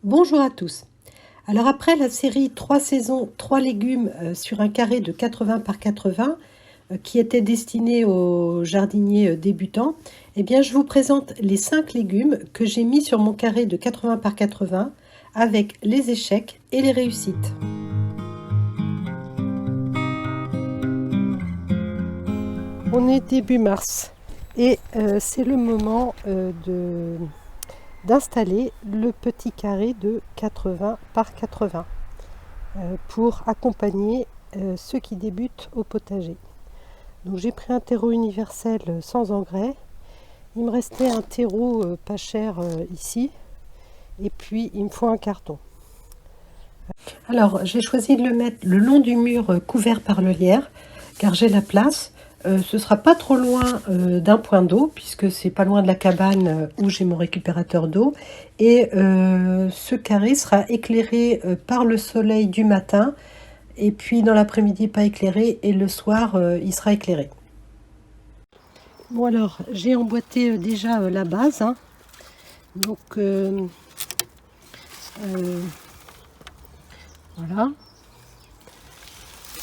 Bonjour à tous. Alors après la série 3 saisons, 3 légumes sur un carré de 80 par 80 qui était destiné aux jardiniers débutants, eh bien je vous présente les 5 légumes que j'ai mis sur mon carré de 80 par 80 avec les échecs et les réussites. On est début mars et c'est le moment d'installer le petit carré de 80 par 80 pour accompagner ceux qui débutent au potager. Donc j'ai pris un terreau universel sans engrais. Il me restait un terreau pas cher ici et puis il me faut un carton. Alors j'ai choisi de le mettre le long du mur couvert par le lierre car j'ai la place. Ce sera pas trop loin d'un point d'eau puisque c'est pas loin de la cabane où j'ai mon récupérateur d'eau et ce carré sera éclairé par le soleil du matin et puis dans l'après-midi pas éclairé et le soir il sera éclairé. Bon alors j'ai emboîté déjà la base hein. Donc voilà,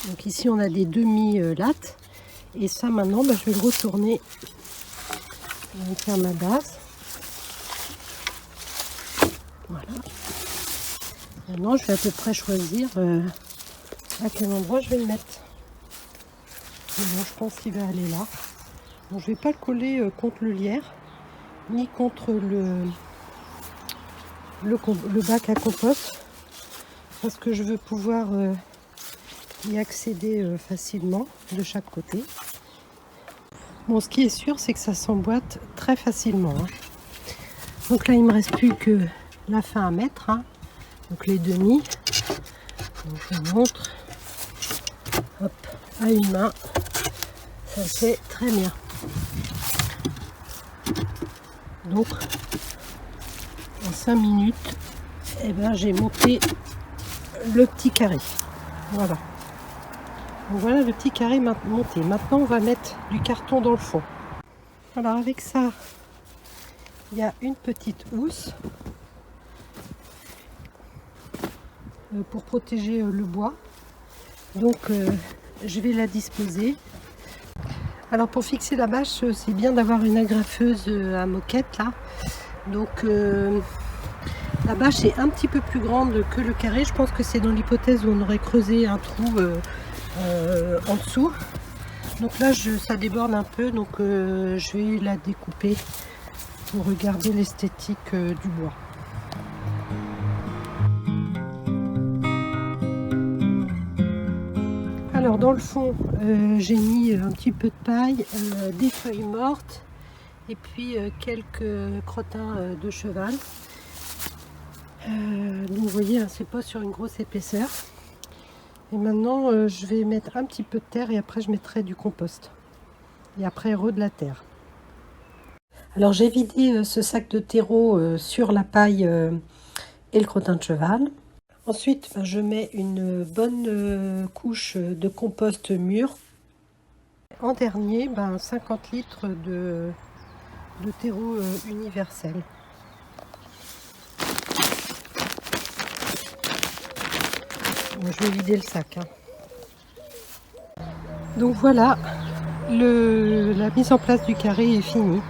donc ici on a des demi-lattes. Et ça maintenant, je vais le retourner. Je vais faire ma base. Voilà. Maintenant, je vais à peu près choisir à quel endroit je vais le mettre. Bon, je pense qu'il va aller là. Bon, je ne vais pas le coller contre le lierre, ni contre le bac à compost, parce que je veux pouvoir y accéder facilement de chaque côté. Bon, ce qui est sûr, c'est que ça s'emboîte très facilement. Hein. Donc là, il ne me reste plus que la fin à mettre. Hein. Donc les demi. Donc je vous montre. Hop, à une main. Ça se fait très bien. Donc, en 5 minutes, eh ben, j'ai monté le petit carré. Voilà. Donc voilà le petit carré monté. Maintenant, on va mettre du carton dans le fond. Alors avec ça, il y a une petite housse pour protéger le bois. Donc je vais la disposer. Alors pour fixer la bâche, c'est bien d'avoir une agrafeuse à moquette là. Donc la bâche est un petit peu plus grande que le carré. Je pense que c'est dans l'hypothèse où on aurait creusé un trou en dessous. Donc là ça déborde un peu, donc je vais la découper pour regarder l'esthétique du bois. Alors dans le fond j'ai mis un petit peu de paille, des feuilles mortes et puis quelques crottins de cheval. Donc vous voyez hein, c'est pas sur une grosse épaisseur. Et maintenant, je vais mettre un petit peu de terre et après je mettrai du compost. Et après, de la terre. Alors j'ai vidé ce sac de terreau sur la paille et le crottin de cheval. Ensuite, je mets une bonne couche de compost mûr. En dernier, 50 litres de terreau universel. Je vais vider le sac. Hein. Donc voilà, la mise en place du carré est finie.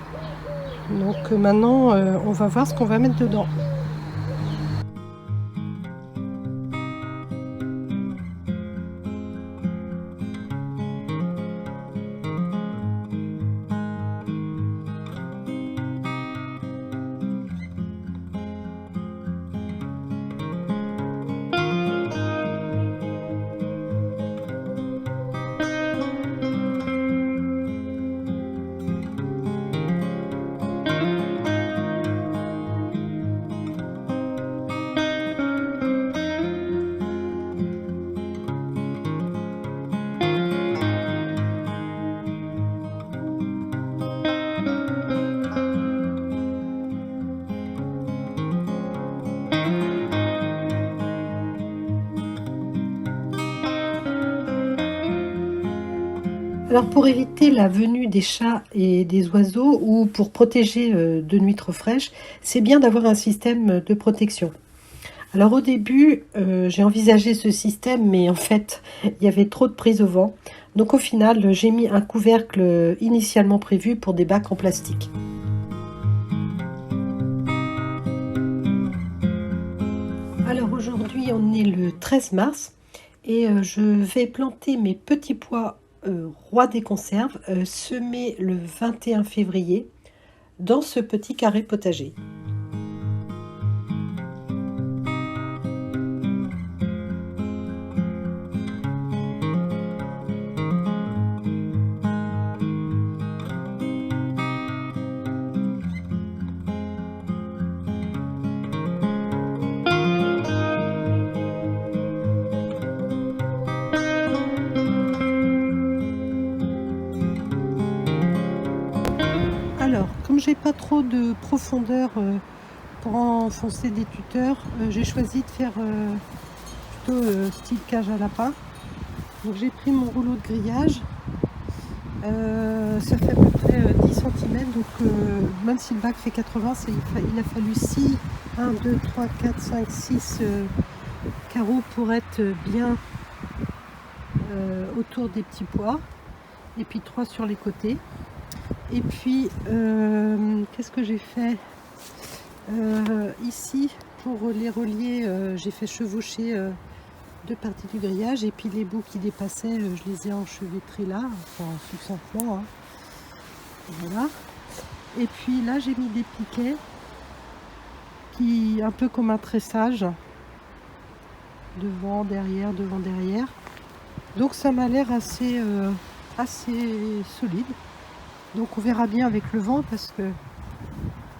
Donc maintenant, on va voir ce qu'on va mettre dedans. Alors pour éviter la venue des chats et des oiseaux ou pour protéger de nuits trop fraîches, c'est bien d'avoir un système de protection. Alors au début, j'ai envisagé ce système, mais en fait, il y avait trop de prise au vent. Donc au final, j'ai mis un couvercle initialement prévu pour des bacs en plastique. Alors aujourd'hui, on est le 13 mars et je vais planter mes petits pois rois des conserves semés le 21 février dans ce petit carré potager. Alors, comme j'ai pas trop de profondeur pour enfoncer des tuteurs, j'ai choisi de faire plutôt style cage à lapin. Donc j'ai pris mon rouleau de grillage, ça fait à peu près 10 cm, donc même si le bac fait 80, il a fallu 6, 1, 2, 3, 4, 5, 6 carreaux pour être bien autour des petits pois, et puis 3 sur les côtés. Et puis qu'est-ce que j'ai fait ici pour les relier, j'ai fait chevaucher deux parties du grillage, et puis les bouts qui dépassaient, je les ai enchevêtrés là, enfin succinctement, hein. Voilà. Et puis là j'ai mis des piquets qui, un peu comme un tressage, devant, derrière, devant, derrière. Donc ça m'a l'air assez solide. Donc on verra bien avec le vent, parce que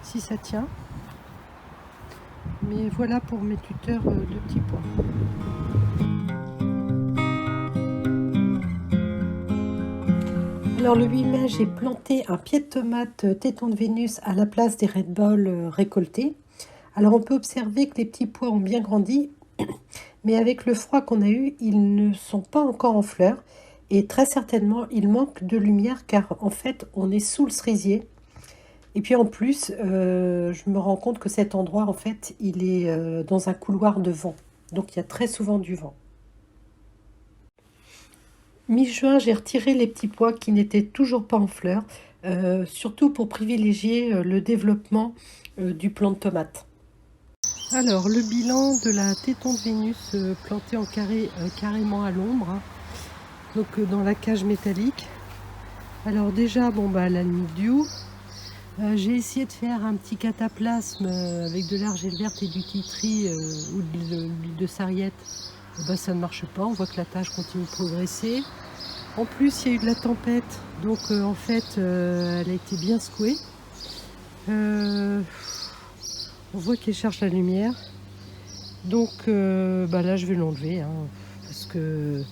si ça tient. Mais voilà pour mes tuteurs de petits pois. Alors le 8 mai, j'ai planté un pied de tomate téton de Vénus à la place des Red Ball récoltés. Alors on peut observer que les petits pois ont bien grandi, mais avec le froid qu'on a eu, ils ne sont pas encore en fleurs. Et très certainement, il manque de lumière, car en fait, on est sous le cerisier. Et puis en plus, je me rends compte que cet endroit, en fait, il est dans un couloir de vent. Donc il y a très souvent du vent. Mi-juin, j'ai retiré les petits pois qui n'étaient toujours pas en fleurs, surtout pour privilégier le développement du plant de tomate. Alors, le bilan de la téton de Vénus plantée en carré, carrément à l'ombre, hein, donc dans la cage métallique. Alors déjà, bon bah elle a le mildiou. J'ai essayé de faire un petit cataplasme avec de l'argile verte et du tea tree ou de l'huile de sarriette. Bah, ça ne marche pas, on voit que la tâche continue de progresser. En plus, il y a eu de la tempête, donc en fait, elle a été bien secouée. On voit qu'elle cherche la lumière. Donc bah là, je vais l'enlever, hein, parce que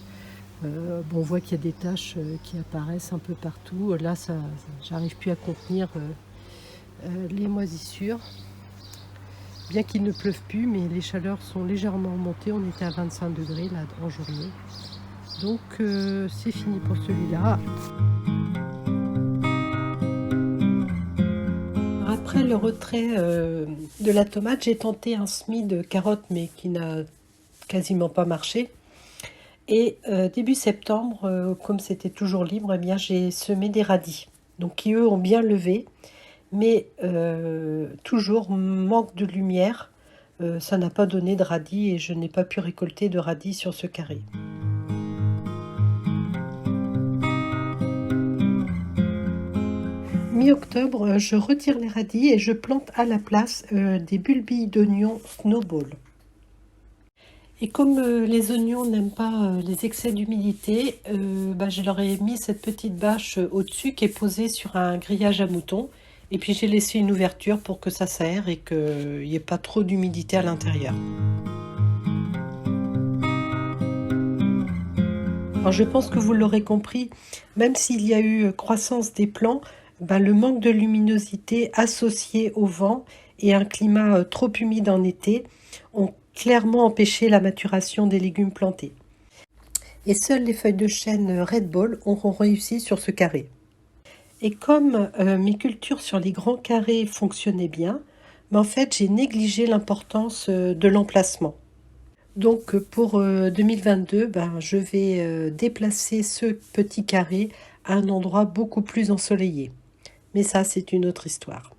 bon, on voit qu'il y a des taches qui apparaissent un peu partout. Là, j'arrive plus à contenir les moisissures. Bien qu'il ne pleuve plus, mais les chaleurs sont légèrement montées. On était à 25 degrés là en journée. Donc c'est fini pour celui-là. Après le retrait de la tomate, j'ai tenté un semis de carottes, mais qui n'a quasiment pas marché. Et début septembre, comme c'était toujours libre, eh bien j'ai semé des radis, donc qui eux ont bien levé, mais toujours manque de lumière. Ça n'a pas donné de radis et je n'ai pas pu récolter de radis sur ce carré. Mi-octobre, je retire les radis et je plante à la place des bulbilles d'oignons Snowball. Et comme les oignons n'aiment pas les excès d'humidité, bah, je leur ai mis cette petite bâche au-dessus qui est posée sur un grillage à moutons. Et puis j'ai laissé une ouverture pour que ça s'aère et qu'il n'y ait pas trop d'humidité à l'intérieur. Alors je pense que vous l'aurez compris, même s'il y a eu croissance des plants, bah, le manque de luminosité associé au vent et un climat trop humide en été ont clairement empêché la maturation des légumes plantés. Et seules les feuilles de chêne Red Ball auront réussi sur ce carré. Et comme mes cultures sur les grands carrés fonctionnaient bien, Mais en fait, j'ai négligé l'importance de l'emplacement. Donc pour 2022, ben, je vais déplacer ce petit carré à un endroit beaucoup plus ensoleillé. Mais ça, c'est une autre histoire.